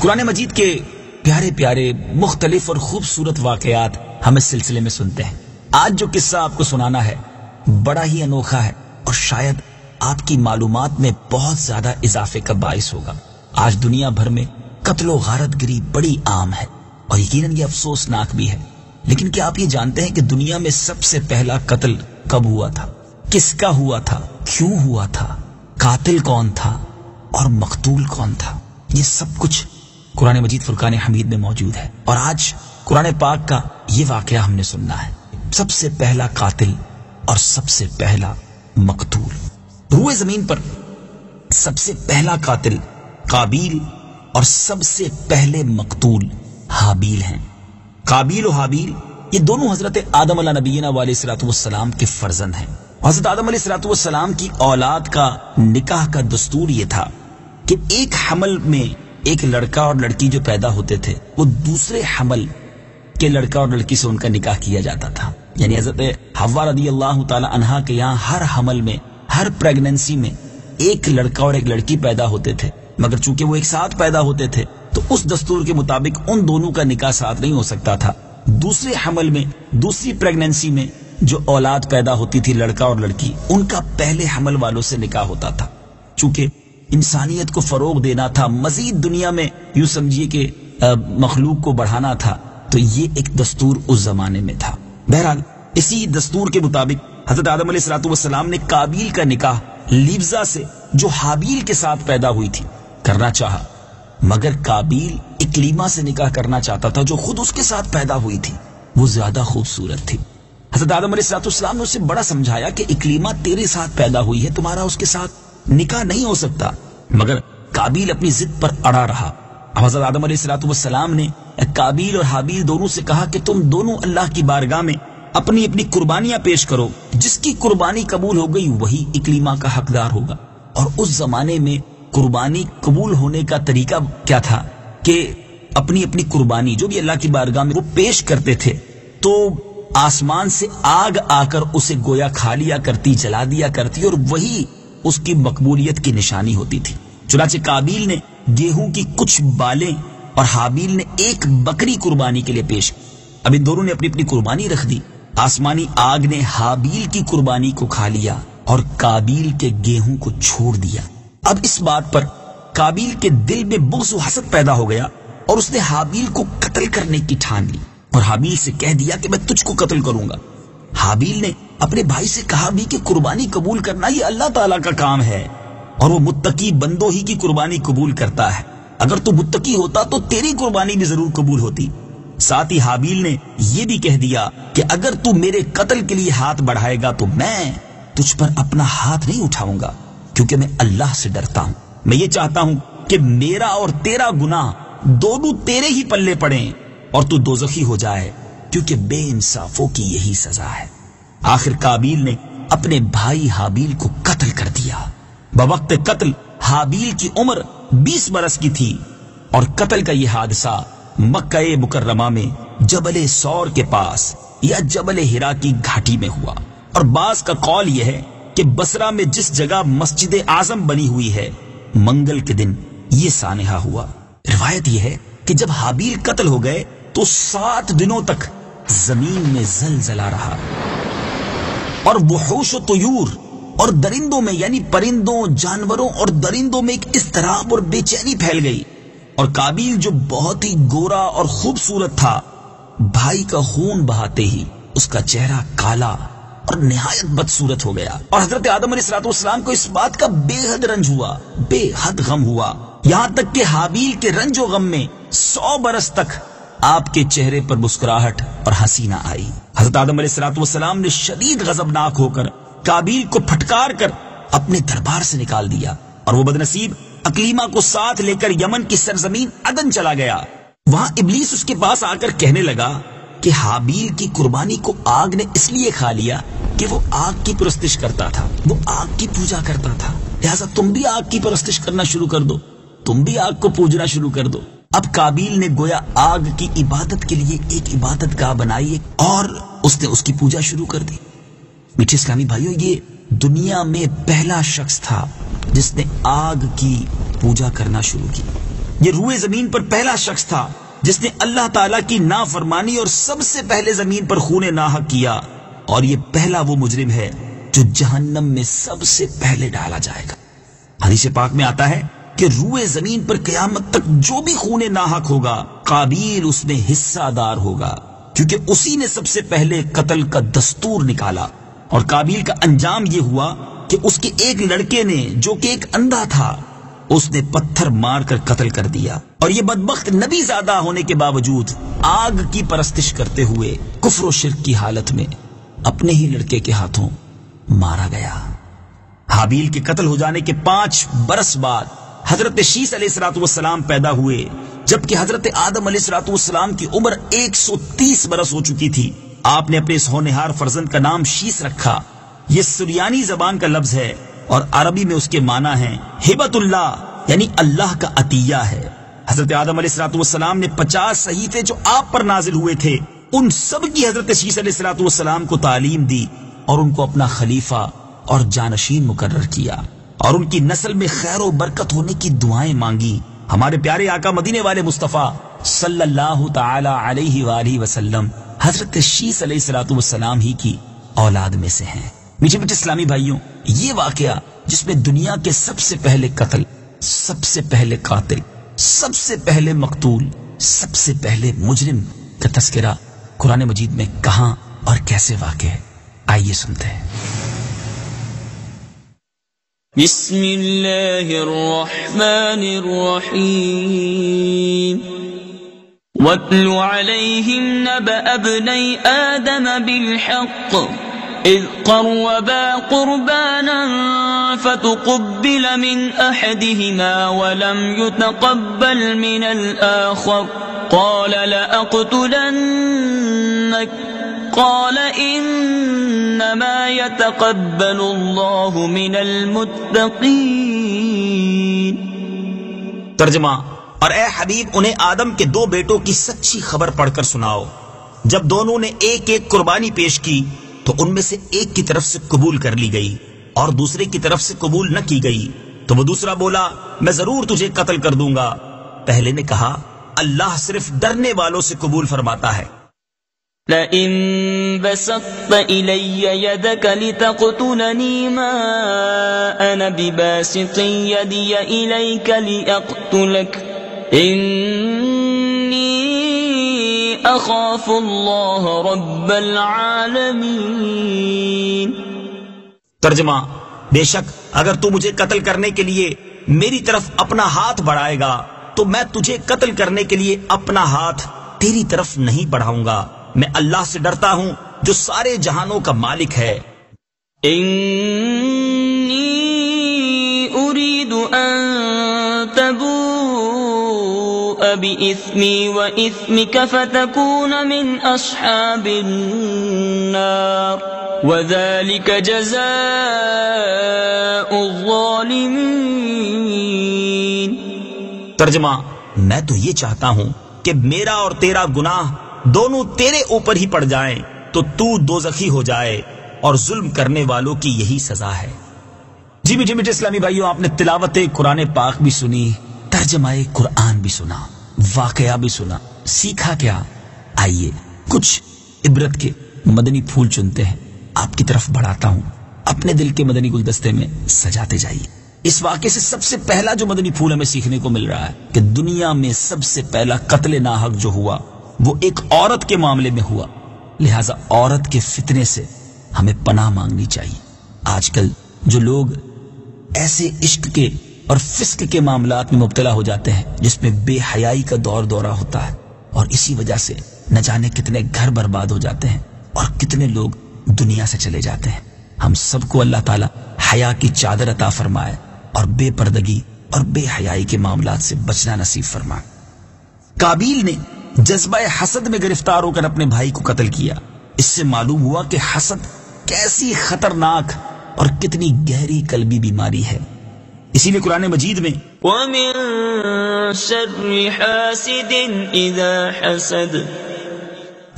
قرآن مجید کے پیارے پیارے مختلف اور خوبصورت واقعات ہم اس سلسلے میں سنتے ہیں. آج جو قصہ آپ کو سنانا ہے بڑا ہی انوکھا ہے اور شاید آپ کی معلومات میں بہت زیادہ اضافے کا باعث ہوگا. آج دنیا بھر میں قتل و غارت گری بڑی عام ہے اور یقیناً یہ افسوسناک بھی ہے. لیکن کیا آپ یہ جانتے ہیں کہ دنیا میں سب سے پہلا قتل کب ہوا تھا، کس کا ہوا تھا، کیوں ہوا تھا، قاتل کون تھا اور مقتول کون تھا؟ یہ سب کچھ قرآن مجید فرقان حمید میں موجود ہے اور آج قرآن پاک کا یہ واقعہ ہم نے سننا ہے. سب سے پہلا قاتل اور سب سے پہلا مقتول. روئے زمین پر سب سے پہلا قاتل قابیل اور سب سے پہلے مقتول حابیل ہیں. قابیل و حابیل یہ دونوں حضرت آدم علیہ نبینا علیہ الصلوۃ والسلام کے فرزند ہیں. حضرت آدم علیہ الصلوۃ والسلام کی اولاد کا نکاح کا دستور یہ تھا کہ ایک حمل میں ایک لڑکا اور لڑکی جو پیدا ہوتے تھے وہ دوسرے حمل کے لڑکا اور لڑکی سے ان کا نکاح کیا جاتا تھا. یعنی حضرت حوا رضی اللہ تعالی عنہا کے یہاں ہر حمل میں، ہر پریگننسی میں ایک لڑکا اور ایک لڑکی پیدا ہوتے تھے، مگر چونکہ وہ ایک ساتھ پیدا ہوتے تھے تو اس دستور کے مطابق ان دونوں کا نکاح ساتھ نہیں ہو سکتا تھا. دوسرے حمل میں، دوسری پریگننسی میں جو اولاد پیدا ہوتی تھی لڑکا اور لڑکی، ان کا پہلے حمل والوں سے نکاح ہوتا تھا. چونکہ انسانیت کو فروغ دینا تھا، مزید دنیا میں یوں سمجھیے کہ مخلوق کو بڑھانا تھا، تو یہ ایک دستور اس زمانے میں تھا. بہرحال اسی دستور کے مطابق حضرت آدم علیہ الصلوۃ والسلام نے قابیل کا نکاح لیبزا سے جو حابیل کے ساتھ پیدا ہوئی تھی کرنا چاہا، مگر قابیل اکلیما سے نکاح کرنا چاہتا تھا جو خود اس کے ساتھ پیدا ہوئی تھی. وہ زیادہ خوبصورت تھی. حضرت آدم علیہ الصلوۃ والسلام نے اسے بڑا سمجھایا کہ اکلیما تیرے ساتھ پیدا ہوئی ہے، تمہارا اس کے ساتھ نکاح نہیں ہو سکتا، مگر قابیل اپنی ضد پر اڑا رہا. حضرت آدم علیہ الصلوۃ والسلام نے قابیل اور حابیل دونوں سے کہا کہ تم دونوں اللہ کی بارگاہ میں اپنی اپنی قربانیاں پیش کرو، جس کی قربانی قبول ہو گئی وہی اکلیما کا حقدار ہوگا. اور اس زمانے میں قربانی قبول ہونے کا طریقہ کیا تھا کہ اپنی اپنی قربانی جو بھی اللہ کی بارگاہ میں وہ پیش کرتے تھے تو آسمان سے آگ آ کر اسے گویا کھا لیا کرتی، جلا دیا کرتی، اور وہی اس کی مقبولیت کی نشانی ہوتی تھی. چنانچہ قابیل نے گیہوں کی کچھ بالیں اور حابیل نے ایک بکری قربانی کے لیے پیش کی. اب ان دونوں نے اپنی اپنی قربانی رکھ دی. آسمانی آگ نے حابیل کی قربانی کو کھا لیا اور قابیل کے گیہوں کو چھوڑ دیا. اب اس بات پر قابیل کے دل میں بغض و حسد پیدا ہو گیا اور اس نے حابیل کو قتل کرنے کی ٹھان لی اور حابیل سے کہہ دیا کہ میں تجھ کو قتل کروں گا. حابیل نے اپنے بھائی سے کہا بھی کہ قربانی قبول کرنا یہ اللہ تعالیٰ کا کام ہے اور وہ متقی بندوں ہی کی قربانی قبول کرتا ہے. اگر تو متقی ہوتا تو تیری قربانی بھی ضرور قبول ہوتی. ساتھ ہی حابیل نے یہ بھی کہہ دیا کہ اگر تو میرے قتل کے لیے ہاتھ بڑھائے گا تو میں تجھ پر اپنا ہاتھ نہیں اٹھاؤں گا، کیونکہ میں اللہ سے ڈرتا ہوں. میں یہ چاہتا ہوں کہ میرا اور تیرا گناہ دونوں تیرے ہی پلے پڑیں اور تو دوزخی ہو جائے، کیونکہ بے انصافوں کی یہی سزا ہے. آخر قابیل نے اپنے بھائی حابیل کو قتل کر دیا. بوقت قتل حابیل کی عمر 20 برس کی تھی اور قتل کا یہ حادثہ مکہ مکرمہ میں جبل سور کے پاس یا جبل ہرا کی گھاٹی میں ہوا. اور بعض کا قول یہ ہے کہ بصرہ میں جس جگہ مسجد اعظم بنی ہوئی ہے منگل کے دن یہ سانحہ ہوا. روایت یہ ہے کہ جب حابیل قتل ہو گئے تو 7 دنوں تک زمین میں زلزلہ رہا اور وحوش و طیور اور درندوں میں یعنی پرندوں، جانوروں اور درندوں میں ایک اضطراب اور بے چینی پھیل گئی. اور قابیل جو بہت ہی گورا اور خوبصورت تھا، بھائی کا خون بہاتے ہی اس کا چہرہ کالا اور نہایت بدصورت ہو گیا. اور حضرت آدم علیہ الصلوۃ والسلام کو اس بات کا بے حد رنج ہوا، بے حد غم ہوا، یہاں تک کہ حابیل کے رنج و غم میں 100 برس تک آپ کے چہرے پر مسکراہٹ اور ہنسی نہ آئی. حضرت آدم علیہ الصلوۃ والسلام نے شدید غضبناک ہو کر قابیل کو پھٹکار کر اپنے دربار سے نکال دیا اور وہ بدنصیب اکلیما کو ساتھ لے کر یمن کی سرزمین عدن چلا گیا. وہاں ابلیس اس کے پاس آ کر کہنے لگا کہ حابیل کی قربانی کو آگ نے اس لیے کھا لیا کہ وہ آگ کی پرستش کرتا تھا، وہ آگ کی پوجا کرتا تھا، لہذا تم بھی آگ کی پرستش کرنا شروع کر دو، تم بھی آگ کو پوجنا شروع کر دو. اب قابیل نے گویا آگ کی عبادت کے لیے ایک عبادت گاہ بنائی اور اس نے اس کی پوجا شروع کر دی. میٹھے اسلامی بھائیوں، یہ دنیا میں پہلا شخص تھا جس نے آگ کی پوجا کرنا شروع کی. یہ روئے زمین پر پہلا شخص تھا جس نے اللہ تعالیٰ کی نافرمانی اور سب سے پہلے زمین پر خون ناحق کیا، اور یہ پہلا وہ مجرم ہے جو جہنم میں سب سے پہلے ڈالا جائے گا۔ حدیث پاک میں آتا ہے کہ روئے زمین پر قیامت تک جو بھی خون ناحق ہوگا قابیل اس میں حصہ دار ہوگا، کیونکہ اسی نے سب سے پہلے قتل کا دستور نکالا۔ اور قابیل کا انجام یہ ہوا کہ اس کے ایک لڑکے نے جو کہ ایک اندھا تھا اس نے پتھر مار کر قتل کر دیا، اور یہ بدبخت نبی زادہ ہونے کے باوجود آگ کی پرستش کرتے ہوئے کفر و شرک کی حالت میں اپنے ہی لڑکے کے ہاتھوں مارا گیا۔ حابیل کے قتل ہو جانے کے 5 برس بعد حضرت شیس علیہ السلام پیدا ہوئے، جبکہ حضرت آدم علیہ السلام کی عمر 130 برس ہو چکی تھی۔ آپ نے اپنے اس ہونہار فرزند کا نام شیس رکھا۔ یہ سریانی زبان کا لفظ ہے اور عربی میں اس کے معنی ہیں ہبت اللہ، یعنی اللہ کا عطیہ ہے۔ حضرت آدم علیہ السلام نے 50 صحیفے جو آپ پر نازل ہوئے تھے ان سب کی حضرت شیس علیہ السلام کو تعلیم دی اور ان کو اپنا خلیفہ اور جانشین مقرر کیا، اور ان کی نسل میں خیر و برکت ہونے کی دعائیں مانگی۔ ہمارے پیارے آقا مدینے والے مصطفیٰ صلی اللہ تعالی علیہ وآلہ وسلم حضرت شیس علیہ السلام ہی کی اولاد میں سے ہیں۔ میٹھے میٹھے اسلامی بھائیوں، یہ واقعہ جس میں دنیا کے سب سے پہلے قتل، سب سے پہلے قاتل، سب سے پہلے مقتول، سب سے پہلے مجرم کا تذکرہ قرآن مجید میں کہاں اور کیسے واقع ہے، آئیے سنتے ہیں۔ بسم اللہ الرحمن الرحیم وَاتْلُ عَلَيْهِمْ نَبَأَ ابْنَيْ آدَمَ بِالْحَقِّ إِذْ قَرَّبَا قُرْبَانًا فَتُقُبِّلَ مِنْ أَحَدِهِمَا وَلَمْ يُتَقَبَّلْ مِنَ الْآخَرِ قَالَ لَأَقْتُلَنَّكَ قَالَ إِنَّمَا يَتَقَبَّلُ اللَّهُ مِنَ الْمُتَّقِينَ۔ ترجمہ: اور اے حبیب انہیں آدم کے 2 بیٹوں کی سچی خبر پڑھ کر سناؤ۔ جب دونوں نے ایک ایک قربانی پیش کی تو ان میں سے ایک کی طرف سے قبول کر لی گئی اور دوسرے کی طرف سے قبول نہ کی گئی، تو وہ دوسرا بولا میں ضرور تجھے قتل کر دوں گا۔ پہلے نے کہا اللہ صرف ڈرنے والوں سے قبول فرماتا ہے۔ لَئِن بَسَطتَ إِلَيَّ يَدَكَ لِتَقْتُلَنِي مَا أَنَا بِبَاسِطٍ يَدِيَ إِلَيْكَ لِأَقْتُلَكَ إِنِّي أَخَافُ اللَّهَ رَبَّ الْعَالَمِينَ۔ ترجمہ: بے شک اگر تو مجھے قتل کرنے کے لیے میری طرف اپنا ہاتھ بڑھائے گا تو میں تجھے قتل کرنے کے لیے اپنا ہاتھ تیری طرف نہیں بڑھاؤں گا۔ میں اللہ سے ڈرتا ہوں جو سارے جہانوں کا مالک ہے۔ انی اريد ان تبوء بإثمی وإثمک فتکون من اصحاب النار وذلك جزاء الظالمین۔ ترجمہ: میں تو یہ چاہتا ہوں کہ میرا اور تیرا گناہ دونوں تیرے اوپر ہی پڑ جائیں تو تو دوزخی ہو جائے، اور ظلم کرنے والوں کی یہی سزا ہے۔ جی میٹھے میٹھے اسلامی بھائیوں، آپ نے تلاوت قرآن پاک بھی سنی، ترجمہ قرآن بھی سنا، واقعہ بھی سنا، سیکھا کیا؟ آئیے کچھ عبرت کے مدنی پھول چنتے ہیں، آپ کی طرف بڑھاتا ہوں، اپنے دل کے مدنی گلدستے میں سجاتے جائیے۔ اس واقعے سے سب سے پہلا جو مدنی پھول ہمیں سیکھنے کو مل رہا ہے کہ دنیا میں سب سے پہلا قتل ناحق جو ہوا وہ ایک عورت کے معاملے میں ہوا، لہذا عورت کے فتنے سے ہمیں پناہ مانگنی چاہیے۔ آج کل جو لوگ ایسے عشق کے اور فسق کے معاملات میں مبتلا ہو جاتے ہیں جس میں بے حیائی کا دور دورہ ہوتا ہے، اور اسی وجہ سے نہ جانے کتنے گھر برباد ہو جاتے ہیں اور کتنے لوگ دنیا سے چلے جاتے ہیں۔ ہم سب کو اللہ تعالی حیا کی چادر عطا فرمائے اور بے پردگی اور بے حیائی کے معاملات سے بچنا نصیب فرمائے۔ قابیل نے جذبہ حسد میں گرفتار ہو کر اپنے بھائی کو قتل کیا۔ اس سے معلوم ہوا کہ حسد کیسی خطرناک اور کتنی گہری قلبی بیماری ہے۔ اسی لیے قرآن مجید میں وَمِن شَرِّ حَاسِدٍ إِذَا حَسَدَ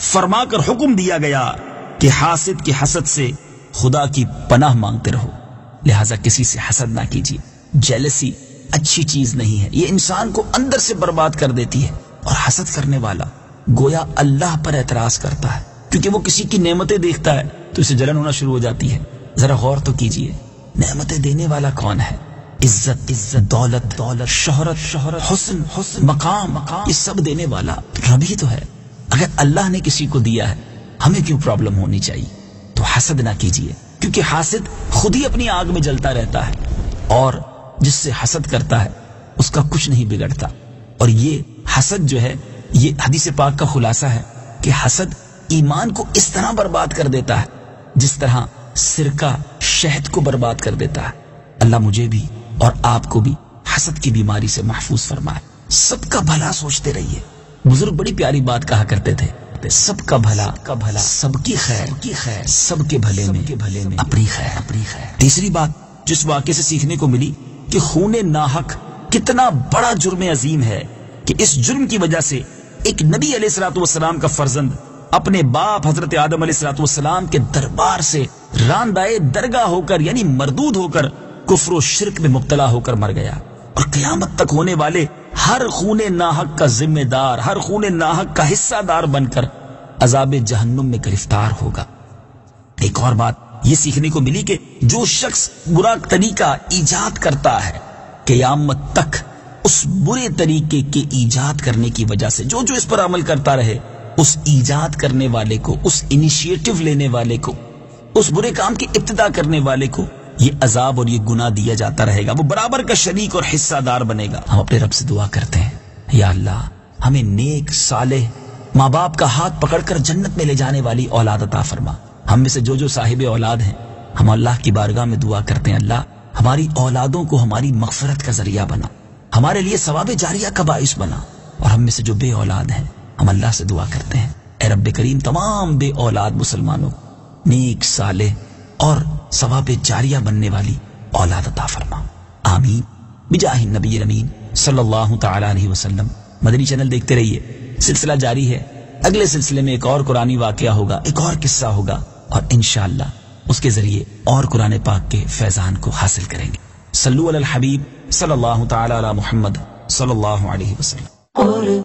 فرما کر حکم دیا گیا کہ حاسد کی حسد سے خدا کی پناہ مانگتے رہو، لہذا کسی سے حسد نہ کیجیے۔ جیلسی اچھی چیز نہیں ہے، یہ انسان کو اندر سے برباد کر دیتی ہے۔ اور حسد کرنے والا گویا اللہ پر اعتراض کرتا ہے، کیونکہ وہ کسی کی نعمتیں دیکھتا ہے تو اسے جلن ہونا شروع ہو جاتی ہے۔ ذرا غور تو کیجئے، نعمتیں دینے والا کون ہے؟ عزت، دولت، شہرت، حسن، مقام، یہ سب دینے والا رب ہی تو ہے۔ اگر اللہ نے کسی کو دیا ہے، ہمیں کیوں پرابلم ہونی چاہیے؟ تو حسد نہ کیجئے، کیونکہ حاسد خود ہی اپنی آگ میں جلتا رہتا ہے، اور جس سے حسد کرتا ہے اس کا کچھ نہیں بگڑتا۔ اور یہ حسد جو ہے، یہ حدیث پاک کا خلاصہ ہے کہ حسد ایمان کو اس طرح برباد کر دیتا ہے جس طرح سرکہ شہد کو برباد کر دیتا ہے۔ اللہ مجھے بھی اور آپ کو بھی حسد کی بیماری سے محفوظ فرمائے۔ سب کا بھلا سوچتے رہیے۔ بزرگ بڑی پیاری بات کہا کرتے تھے، سب کا بھلا، سب کی خیر، سب کے بھلے میں اپنی خیر۔ تیسری بات جو اس واقعے سے سیکھنے کو ملی کہ خون ناحق کتنا بڑا جرم عظیم ہے، کہ اس جرم کی وجہ سے ایک نبی علیہ الصلوۃ والسلام کا فرزند اپنے باپ حضرت آدم علیہ الصلوۃ والسلام کے دربار سے راندائے درگاہ ہو کر، یعنی مردود ہو کر، کفر و شرک میں مبتلا ہو کر مر گیا۔ اور قیامت تک ہونے والے ہر خون ناحق کا ذمہ دار، ہر خون ناحق کا حصہ دار بن کر عذاب جہنم میں گرفتار ہوگا۔ ایک اور بات یہ سیکھنے کو ملی کہ جو شخص برا طریقہ ایجاد کرتا ہے، قیامت تک اس برے طریقے کے ایجاد کرنے کی وجہ سے جو اس پر عمل کرتا رہے، اس ایجاد کرنے والے کو، اس انیشیٹو لینے والے کو، اس برے کام کی ابتدا کرنے والے کو یہ عذاب اور یہ گناہ دیا جاتا رہے گا، وہ برابر کا شریک اور حصہ دار بنے گا۔ ہم اپنے رب سے دعا کرتے ہیں، یا اللہ ہمیں نیک، صالح، ماں باپ کا ہاتھ پکڑ کر جنت میں لے جانے والی اولاد عطا فرما۔ ہم میں سے جو صاحب اولاد ہیں، ہم اللہ کی بارگاہ میں دعا کرتے ہیں، اللہ ہماری اولادوں کو ہماری مغفرت کا ذریعہ بنا، ہمارے لیے ثواب جاریہ کا باعث بنا۔ اور ہم میں سے جو بے اولاد ہیں، ہم اللہ سے دعا کرتے ہیں، اے رب کریم تمام بے اولاد مسلمانوں نیک، صالح اور ثواب جاریہ بننے والی اولاد عطا فرما، آمین بجاہ النبی الامین صلی اللہ تعالی علیہ وسلم۔ مدنی چینل دیکھتے رہیے، سلسلہ جاری ہے۔ اگلے سلسلے میں ایک اور قرآنی واقعہ ہوگا، ایک اور قصہ ہوگا، اور انشاءاللہ اس کے ذریعے اور قرآن پاک کے فیضان کو حاصل کریں گے۔ صلو علی الحبیب صلی اللہ تعالی علی محمد صلی اللہ علیہ وسلم۔